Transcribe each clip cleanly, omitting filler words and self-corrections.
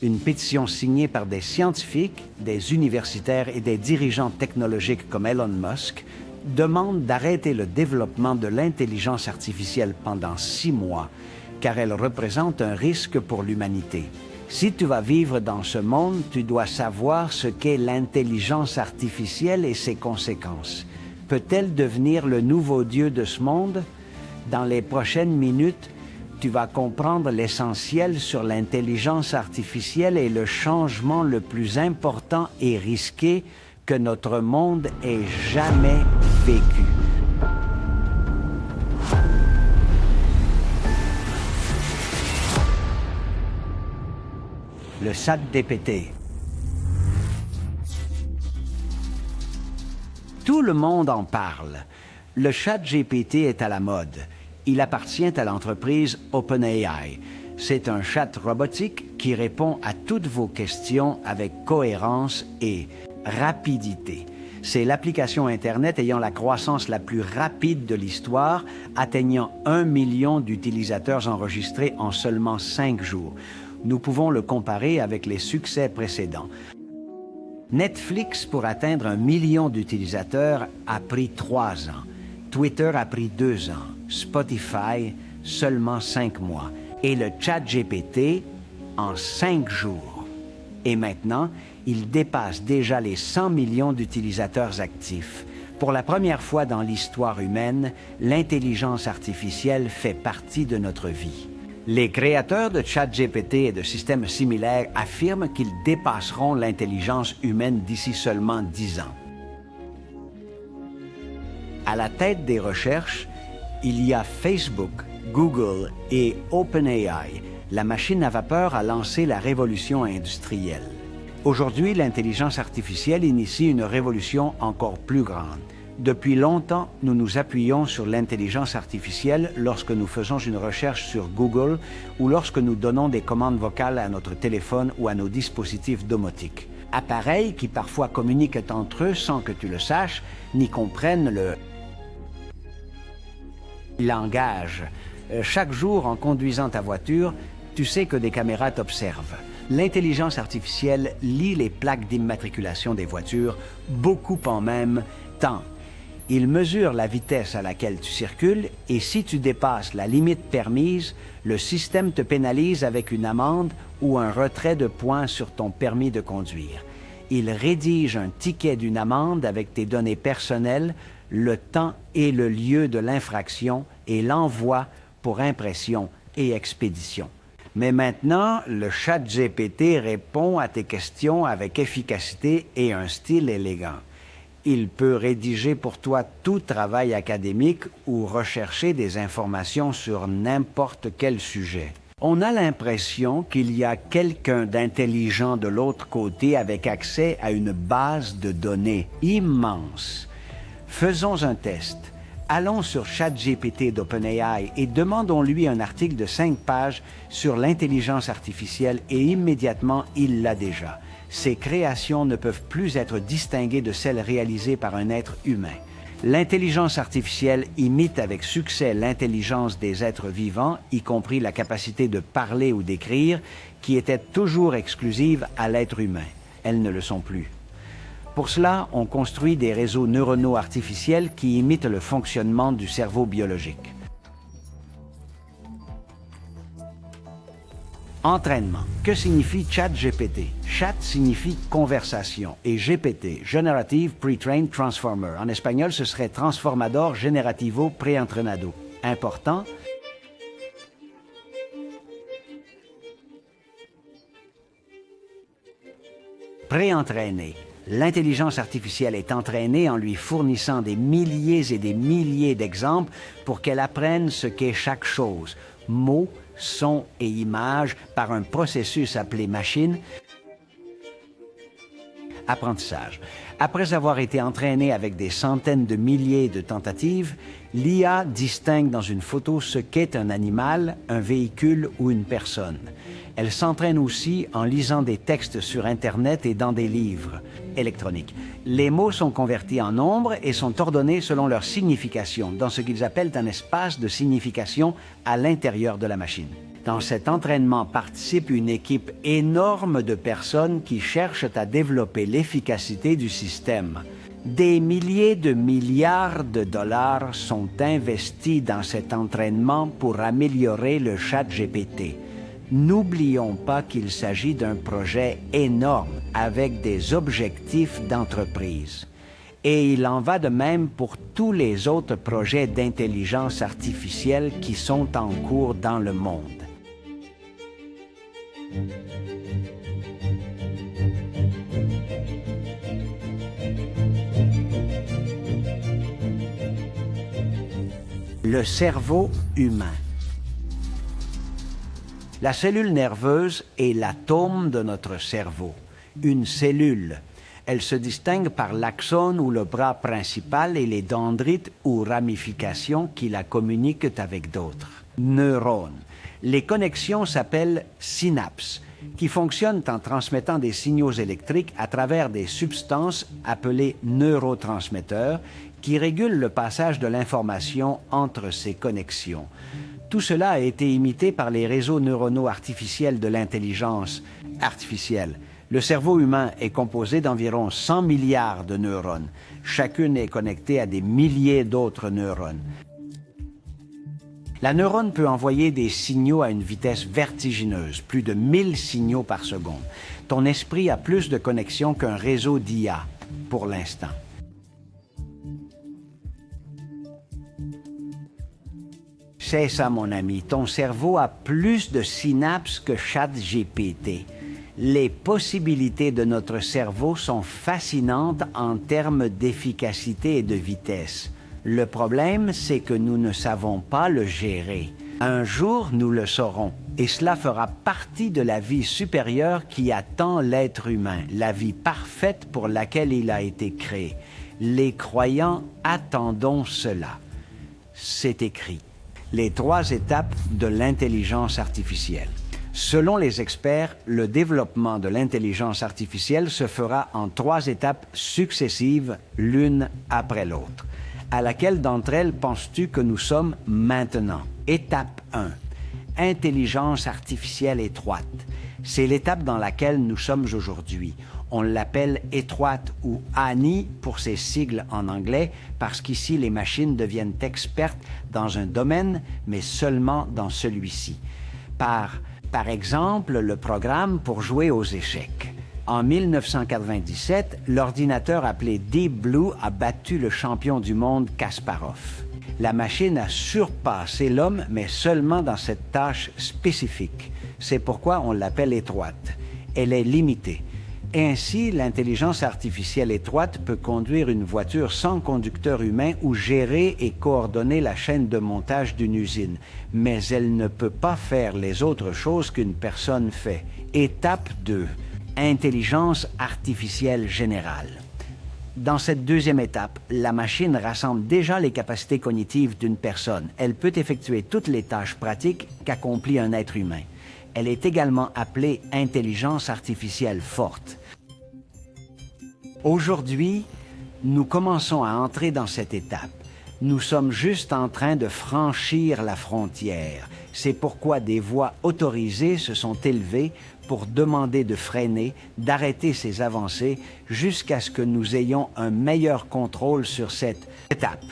Une pétition signée par des scientifiques, des universitaires et des dirigeants technologiques comme Elon Musk demande d'arrêter le développement de l'intelligence artificielle pendant 6 mois, car elle représente un risque pour l'humanité. Si tu vas vivre dans ce monde, tu dois savoir ce qu'est l'intelligence artificielle et ses conséquences. Peut-elle devenir le nouveau Dieu de ce monde? Dans les prochaines minutes, tu vas comprendre l'essentiel sur l'intelligence artificielle et le changement le plus important et risqué que notre monde ait jamais vécu. Le ChatGPT. Tout le monde en parle. Le ChatGPT est à la mode. Il appartient à l'entreprise OpenAI. C'est un chat robotique qui répond à toutes vos questions avec cohérence et rapidité. C'est l'application Internet ayant la croissance la plus rapide de l'histoire, atteignant 1 million d'utilisateurs enregistrés en seulement 5 jours. Nous pouvons le comparer avec les succès précédents. Netflix, pour atteindre 1 million d'utilisateurs, a pris 3 ans. Twitter a pris 2 ans. Spotify, seulement 5 mois. Et le ChatGPT, en 5 jours. Et maintenant, il dépasse déjà les 100 millions d'utilisateurs actifs. Pour la première fois dans l'histoire humaine, l'intelligence artificielle fait partie de notre vie. Les créateurs de ChatGPT et de systèmes similaires affirment qu'ils dépasseront l'intelligence humaine d'ici seulement 10 ans. À la tête des recherches, il y a Facebook, Google et OpenAI. La machine à vapeur a lancé la révolution industrielle. Aujourd'hui, l'intelligence artificielle initie une révolution encore plus grande. Depuis longtemps, nous nous appuyons sur l'intelligence artificielle lorsque nous faisons une recherche sur Google ou lorsque nous donnons des commandes vocales à notre téléphone ou à nos dispositifs domotiques. Appareils qui parfois communiquent entre eux sans que tu le saches, ni comprennent le langage. Chaque jour, en conduisant ta voiture, tu sais que des caméras t'observent. L'intelligence artificielle lit les plaques d'immatriculation des voitures, beaucoup en même temps. Il mesure la vitesse à laquelle tu circules et si tu dépasses la limite permise, le système te pénalise avec une amende ou un retrait de points sur ton permis de conduire. Il rédige un ticket d'une amende avec tes données personnelles, le temps et le lieu de l'infraction et l'envoie pour impression et expédition. Mais maintenant, le ChatGPT répond à tes questions avec efficacité et un style élégant. Il peut rédiger pour toi tout travail académique ou rechercher des informations sur n'importe quel sujet. On a l'impression qu'il y a quelqu'un d'intelligent de l'autre côté avec accès à une base de données immense. Faisons un test. Allons sur ChatGPT d'OpenAI et demandons-lui un article de 5 pages sur l'intelligence artificielle et immédiatement, il l'a déjà. Ces créations ne peuvent plus être distinguées de celles réalisées par un être humain. L'intelligence artificielle imite avec succès l'intelligence des êtres vivants, y compris la capacité de parler ou d'écrire, qui était toujours exclusive à l'être humain. Elles ne le sont plus. Pour cela, on construit des réseaux neuronaux artificiels qui imitent le fonctionnement du cerveau biologique. Entraînement. Que signifie ChatGPT? Chat signifie conversation et GPT, Generative Pre-trained Transformer. En espagnol, ce serait Transformador Generativo Preentrenado. Important. Pré-entraîné. L'intelligence artificielle est entraînée en lui fournissant des milliers et des milliers d'exemples pour qu'elle apprenne ce qu'est chaque chose, mots, sons et images, par un processus appelé machine apprentissage. Après avoir été entraînée avec des centaines de milliers de tentatives, l'IA distingue dans une photo ce qu'est un animal, un véhicule ou une personne. Elle s'entraîne aussi en lisant des textes sur Internet et dans des livres électroniques. Les mots sont convertis en nombres et sont ordonnés selon leur signification, dans ce qu'ils appellent un espace de signification à l'intérieur de la machine. Dans cet entraînement participe une équipe énorme de personnes qui cherchent à développer l'efficacité du système. Des milliers de milliards de dollars sont investis dans cet entraînement pour améliorer le ChatGPT. N'oublions pas qu'il s'agit d'un projet énorme avec des objectifs d'entreprise. Et il en va de même pour tous les autres projets d'intelligence artificielle qui sont en cours dans le monde. Le cerveau humain. La cellule nerveuse est l'atome de notre cerveau, une cellule. Elle se distingue par l'axone ou le bras principal et les dendrites ou ramifications qui la communiquent avec d'autres. Neurones. Les connexions s'appellent synapses, qui fonctionnent en transmettant des signaux électriques à travers des substances appelées neurotransmetteurs qui régulent le passage de l'information entre ces connexions. Tout cela a été imité par les réseaux neuronaux artificiels de l'intelligence artificielle. Le cerveau humain est composé d'environ 100 milliards de neurones. Chacune est connectée à des milliers d'autres neurones. La neurone peut envoyer des signaux à une vitesse vertigineuse, plus de 1000 signaux par seconde. Ton esprit a plus de connexions qu'un réseau d'IA, pour l'instant. C'est ça, mon ami. Ton cerveau a plus de synapses que ChatGPT. Les possibilités de notre cerveau sont fascinantes en termes d'efficacité et de vitesse. Le problème, c'est que nous ne savons pas le gérer. Un jour, nous le saurons. Et cela fera partie de la vie supérieure qui attend l'être humain, la vie parfaite pour laquelle il a été créé. Les croyants attendons cela. C'est écrit. Les 3 étapes de l'intelligence artificielle. Selon les experts, le développement de l'intelligence artificielle se fera en 3 étapes successives, l'une après l'autre. À laquelle d'entre elles penses-tu que nous sommes maintenant? Étape 1. Intelligence artificielle étroite. C'est l'étape dans laquelle nous sommes aujourd'hui. On l'appelle étroite ou ANI pour ses sigles en anglais, parce qu'ici les machines deviennent expertes dans un domaine, mais seulement dans celui-ci. Par exemple, le programme pour jouer aux échecs. En 1997, l'ordinateur appelé Deep Blue a battu le champion du monde Kasparov. La machine a surpassé l'homme, mais seulement dans cette tâche spécifique. C'est pourquoi on l'appelle étroite. Elle est limitée. Ainsi, l'intelligence artificielle étroite peut conduire une voiture sans conducteur humain ou gérer et coordonner la chaîne de montage d'une usine. Mais elle ne peut pas faire les autres choses qu'une personne fait. Étape 2. Intelligence artificielle générale. Dans cette deuxième étape, la machine rassemble déjà les capacités cognitives d'une personne. Elle peut effectuer toutes les tâches pratiques qu'accomplit un être humain. Elle est également appelée intelligence artificielle forte. Aujourd'hui, nous commençons à entrer dans cette étape. Nous sommes juste en train de franchir la frontière. C'est pourquoi des voix autorisées se sont élevées pour demander de freiner, d'arrêter ces avancées jusqu'à ce que nous ayons un meilleur contrôle sur cette étape.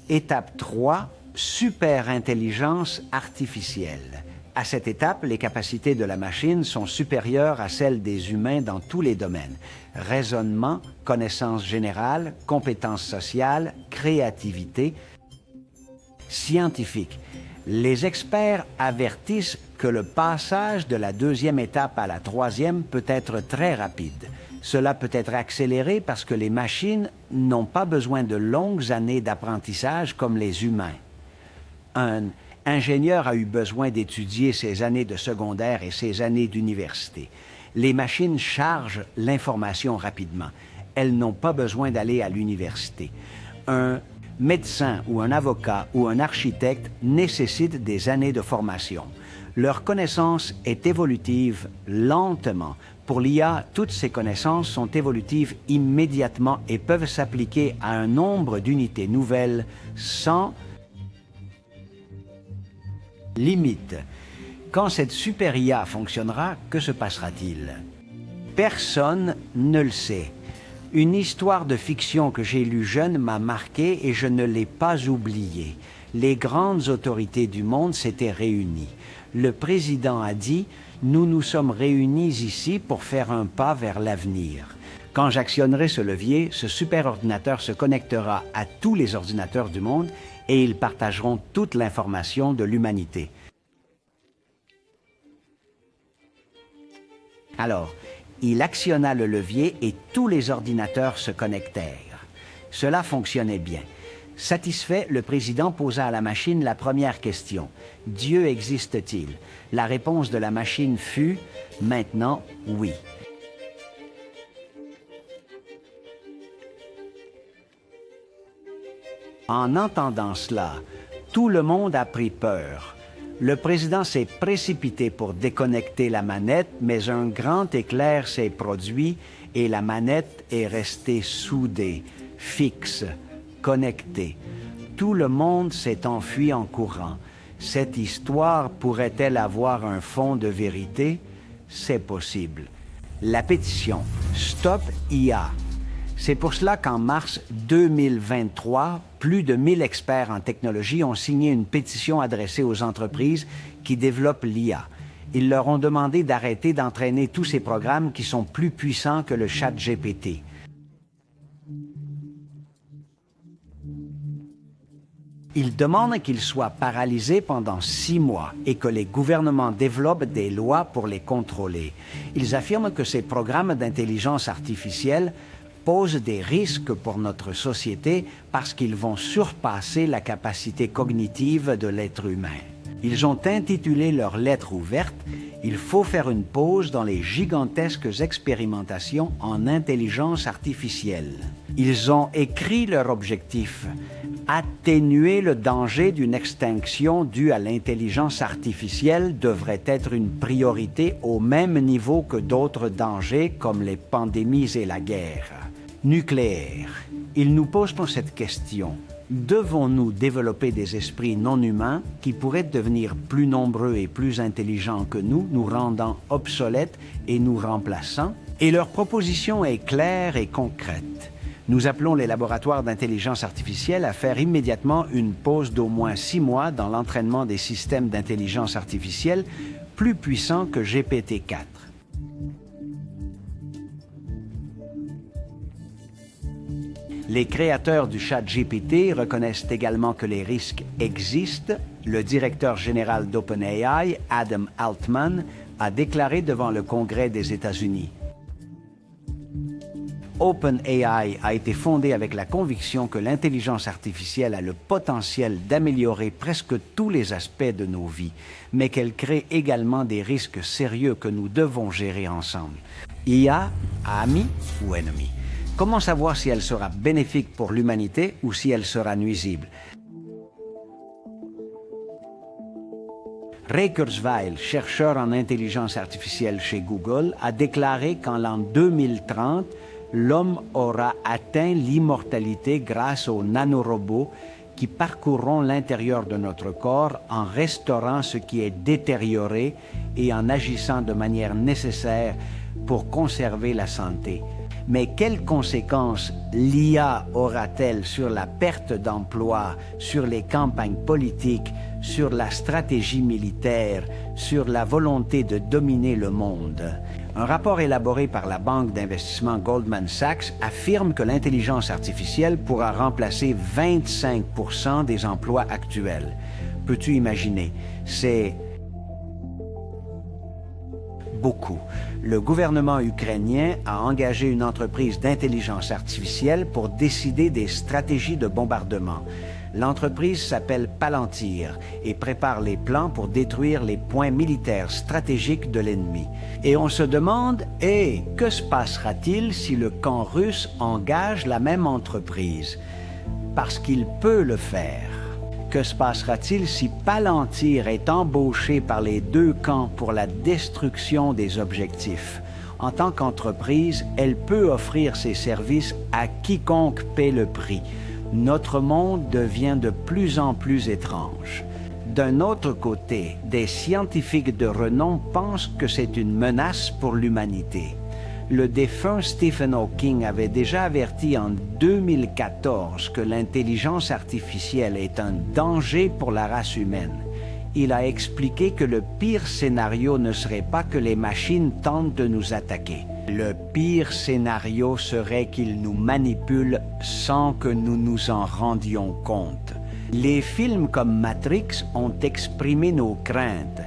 Étape 3, superintelligence artificielle. À cette étape, les capacités de la machine sont supérieures à celles des humains dans tous les domaines. Raisonnement, connaissance générale, compétences sociales, créativité, scientifique. Les experts avertissent que le passage de la deuxième étape à la troisième peut être très rapide. Cela peut être accéléré parce que les machines n'ont pas besoin de longues années d'apprentissage comme les humains. Un ingénieur a eu besoin d'étudier ses années de secondaire et ses années d'université. Les machines chargent l'information rapidement. Elles n'ont pas besoin d'aller à l'université. Un médecin ou un avocat ou un architecte nécessitent des années de formation. Leur connaissance est évolutive lentement. Pour l'IA, toutes ces connaissances sont évolutives immédiatement et peuvent s'appliquer à un nombre d'unités nouvelles sans limite. Quand cette super IA fonctionnera, que se passera-t-il? Personne ne le sait. Une histoire de fiction que j'ai lue jeune m'a marqué et je ne l'ai pas oubliée. Les grandes autorités du monde s'étaient réunies. Le président a dit « Nous nous sommes réunis ici pour faire un pas vers l'avenir ». Quand j'actionnerai ce levier, ce superordinateur se connectera à tous les ordinateurs du monde et ils partageront toute l'information de l'humanité. Alors, il actionna le levier et tous les ordinateurs se connectèrent. Cela fonctionnait bien. Satisfait, le président posa à la machine la première question. « Dieu existe-t-il » La réponse de la machine fut « Maintenant, oui ». En entendant cela, tout le monde a pris peur. Le président s'est précipité pour déconnecter la manette, mais un grand éclair s'est produit et la manette est restée soudée, fixe, connectée. Tout le monde s'est enfui en courant. Cette histoire pourrait-elle avoir un fond de vérité? C'est possible. La pétition « Stop IA ». C'est pour cela qu'en mars 2023, plus de 1000 experts en technologie ont signé une pétition adressée aux entreprises qui développent l'IA. Ils leur ont demandé d'arrêter d'entraîner tous ces programmes qui sont plus puissants que le ChatGPT. Ils demandent qu'ils soient paralysés pendant 6 mois et que les gouvernements développent des lois pour les contrôler. Ils affirment que ces programmes d'intelligence artificielle posent des risques pour notre société parce qu'ils vont surpasser la capacité cognitive de l'être humain. Ils ont intitulé leur lettre ouverte « Il faut faire une pause dans les gigantesques expérimentations en intelligence artificielle ». Ils ont écrit leur objectif « Atténuer le danger d'une extinction due à l'intelligence artificielle devrait être une priorité au même niveau que d'autres dangers comme les pandémies et la guerre. » Nucléaire. Il nous pose pour cette question. Devons-nous développer des esprits non humains qui pourraient devenir plus nombreux et plus intelligents que nous rendant obsolètes et nous remplaçant? Et leur proposition est claire et concrète. Nous appelons les laboratoires d'intelligence artificielle à faire immédiatement une pause d'au moins 6 mois dans l'entraînement des systèmes d'intelligence artificielle plus puissants que GPT-4. Les créateurs du ChatGPT reconnaissent également que les risques existent. Le directeur général d'OpenAI, Adam Altman, a déclaré devant le Congrès des États-Unis. OpenAI a été fondé avec la conviction que l'intelligence artificielle a le potentiel d'améliorer presque tous les aspects de nos vies, mais qu'elle crée également des risques sérieux que nous devons gérer ensemble. IA, ami ou ennemi? Comment savoir si elle sera bénéfique pour l'humanité ou si elle sera nuisible? Ray Kurzweil, chercheur en intelligence artificielle chez Google, a déclaré qu'en l'an 2030, l'homme aura atteint l'immortalité grâce aux nanorobots qui parcourront l'intérieur de notre corps en restaurant ce qui est détérioré et en agissant de manière nécessaire pour conserver la santé. Mais quelles conséquences l'IA aura-t-elle sur la perte d'emploi, sur les campagnes politiques, sur la stratégie militaire, sur la volonté de dominer le monde? Un rapport élaboré par la banque d'investissement Goldman Sachs affirme que l'intelligence artificielle pourra remplacer 25% des emplois actuels. Peux-tu imaginer? C'est beaucoup. Le gouvernement ukrainien a engagé une entreprise d'intelligence artificielle pour décider des stratégies de bombardement. L'entreprise s'appelle Palantir et prépare les plans pour détruire les points militaires stratégiques de l'ennemi. Et on se demande, que se passera-t-il si le camp russe engage la même entreprise? Parce qu'il peut le faire. Que se passera-t-il si Palantir est embauché par les deux camps pour la destruction des objectifs? En tant qu'entreprise, elle peut offrir ses services à quiconque paie le prix. Notre monde devient de plus en plus étrange. D'un autre côté, des scientifiques de renom pensent que c'est une menace pour l'humanité. Le défunt Stephen Hawking avait déjà averti en 2014 que l'intelligence artificielle est un danger pour la race humaine. Il a expliqué que le pire scénario ne serait pas que les machines tentent de nous attaquer. Le pire scénario serait qu'ils nous manipulent sans que nous nous en rendions compte. Les films comme Matrix ont exprimé nos craintes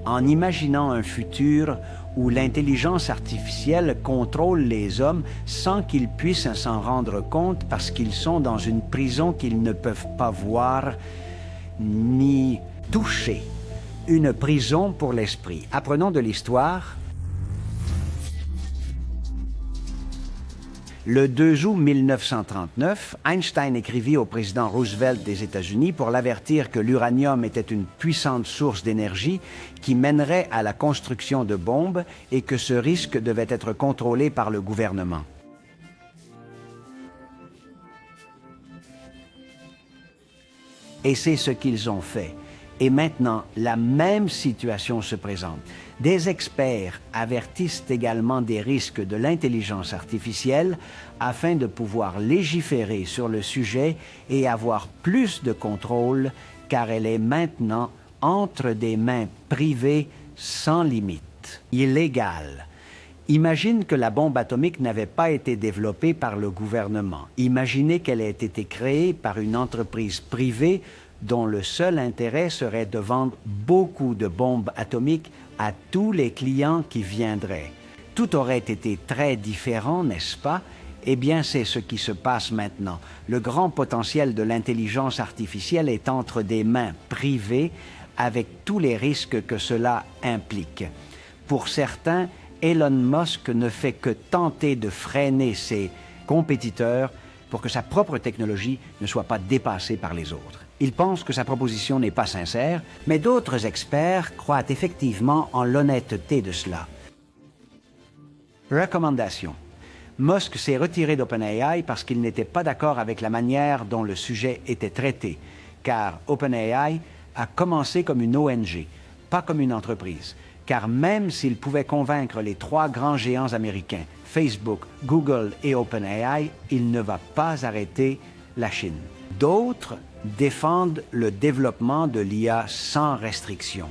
en imaginant un futur où l'intelligence artificielle contrôle les hommes sans qu'ils puissent s'en rendre compte parce qu'ils sont dans une prison qu'ils ne peuvent pas voir ni toucher. Une prison pour l'esprit. Apprenons de l'histoire. Le 2 août 1939, Einstein écrivit au président Roosevelt des États-Unis pour l'avertir que l'uranium était une puissante source d'énergie qui mènerait à la construction de bombes et que ce risque devait être contrôlé par le gouvernement. Et c'est ce qu'ils ont fait. Et maintenant, la même situation se présente. Des experts avertissent également des risques de l'intelligence artificielle afin de pouvoir légiférer sur le sujet et avoir plus de contrôle car elle est maintenant entre des mains privées sans limite, illégale. Imagine que la bombe atomique n'avait pas été développée par le gouvernement. Imaginez qu'elle ait été créée par une entreprise privée dont le seul intérêt serait de vendre beaucoup de bombes atomiques à tous les clients qui viendraient. Tout aurait été très différent, n'est-ce pas? Eh bien, c'est ce qui se passe maintenant. Le grand potentiel de l'intelligence artificielle est entre des mains privées avec tous les risques que cela implique. Pour certains, Elon Musk ne fait que tenter de freiner ses compétiteurs pour que sa propre technologie ne soit pas dépassée par les autres. Il pense que sa proposition n'est pas sincère, mais d'autres experts croient effectivement en l'honnêteté de cela. Recommandation. Musk s'est retiré d'OpenAI parce qu'il n'était pas d'accord avec la manière dont le sujet était traité, car OpenAI a commencé comme une ONG, pas comme une entreprise, car même s'il pouvait convaincre les 3 grands géants américains, Facebook, Google et OpenAI, il ne va pas arrêter la Chine. D'autres défendent le développement de l'IA sans restriction.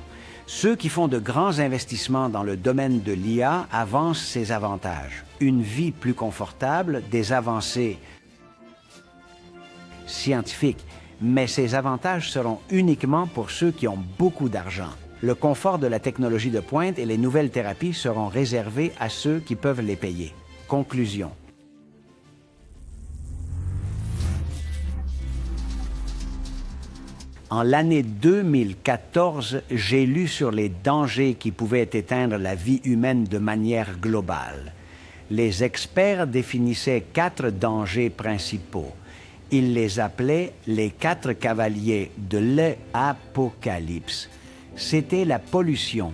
Ceux qui font de grands investissements dans le domaine de l'IA avancent ses avantages. Une vie plus confortable, des avancées scientifiques, mais ces avantages seront uniquement pour ceux qui ont beaucoup d'argent. Le confort de la technologie de pointe et les nouvelles thérapies seront réservés à ceux qui peuvent les payer. Conclusion. En l'année 2014, j'ai lu sur les dangers qui pouvaient éteindre la vie humaine de manière globale. Les experts définissaient 4 dangers principaux. Ils les appelaient les 4 cavaliers de l'apocalypse. C'était la pollution,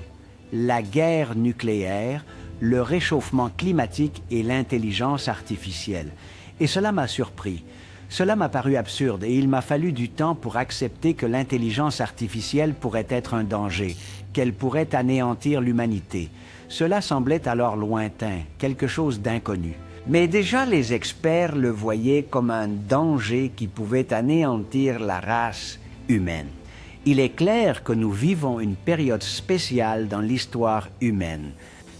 la guerre nucléaire, le réchauffement climatique et l'intelligence artificielle. Et cela m'a surpris. Cela m'a paru absurde et il m'a fallu du temps pour accepter que l'intelligence artificielle pourrait être un danger, qu'elle pourrait anéantir l'humanité. Cela semblait alors lointain, quelque chose d'inconnu. Mais déjà les experts le voyaient comme un danger qui pouvait anéantir la race humaine. Il est clair que nous vivons une période spéciale dans l'histoire humaine.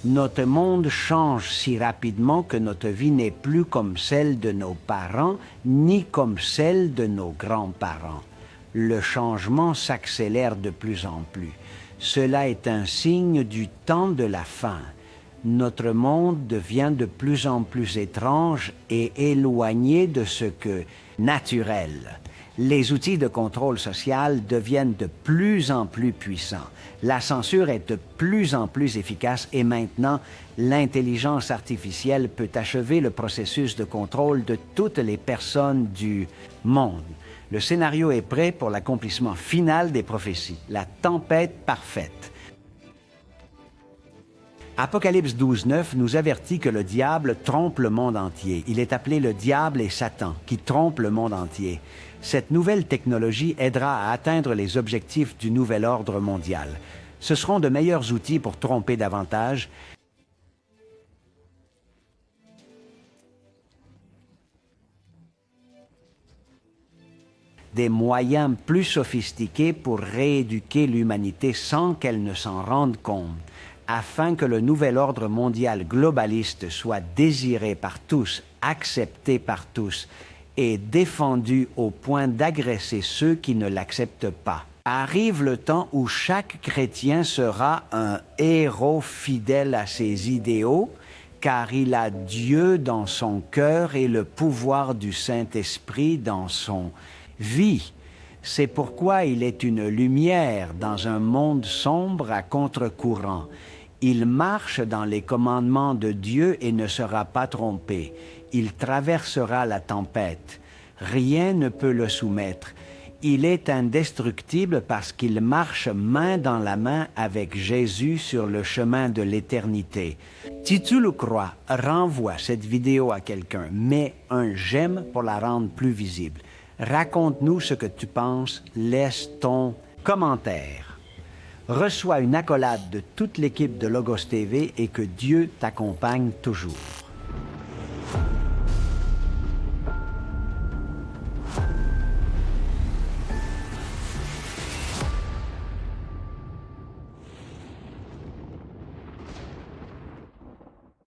Notre monde change si rapidement que notre vie n'est plus comme celle de nos parents, ni comme celle de nos grands-parents. Le changement s'accélère de plus en plus. Cela est un signe du temps de la fin. Notre monde devient de plus en plus étrange et éloigné de ce que naturel. Les outils de contrôle social deviennent de plus en plus puissants. La censure est de plus en plus efficace et maintenant, l'intelligence artificielle peut achever le processus de contrôle de toutes les personnes du monde. Le scénario est prêt pour l'accomplissement final des prophéties, la tempête parfaite. Apocalypse 12:9 nous avertit que le diable trompe le monde entier. Il est appelé le diable et Satan, qui trompe le monde entier. Cette nouvelle technologie aidera à atteindre les objectifs du nouvel ordre mondial. Ce seront de meilleurs outils pour tromper davantage. Des moyens plus sophistiqués pour rééduquer l'humanité sans qu'elle ne s'en rende compte, afin que le nouvel ordre mondial globaliste soit désiré par tous, accepté par tous et défendu au point d'agresser ceux qui ne l'acceptent pas. Arrive le temps où chaque chrétien sera un héros fidèle à ses idéaux, car il a Dieu dans son cœur et le pouvoir du Saint-Esprit dans son vie. C'est pourquoi il est une lumière dans un monde sombre à contre-courant. Il marche dans les commandements de Dieu et ne sera pas trompé. Il traversera la tempête. Rien ne peut le soumettre. Il est indestructible parce qu'il marche main dans la main avec Jésus sur le chemin de l'éternité. Si tu le crois, renvoie cette vidéo à quelqu'un, mets un j'aime pour la rendre plus visible. Raconte-nous ce que tu penses, laisse ton commentaire. Reçois une accolade de toute l'équipe de Logos TV et que Dieu t'accompagne toujours.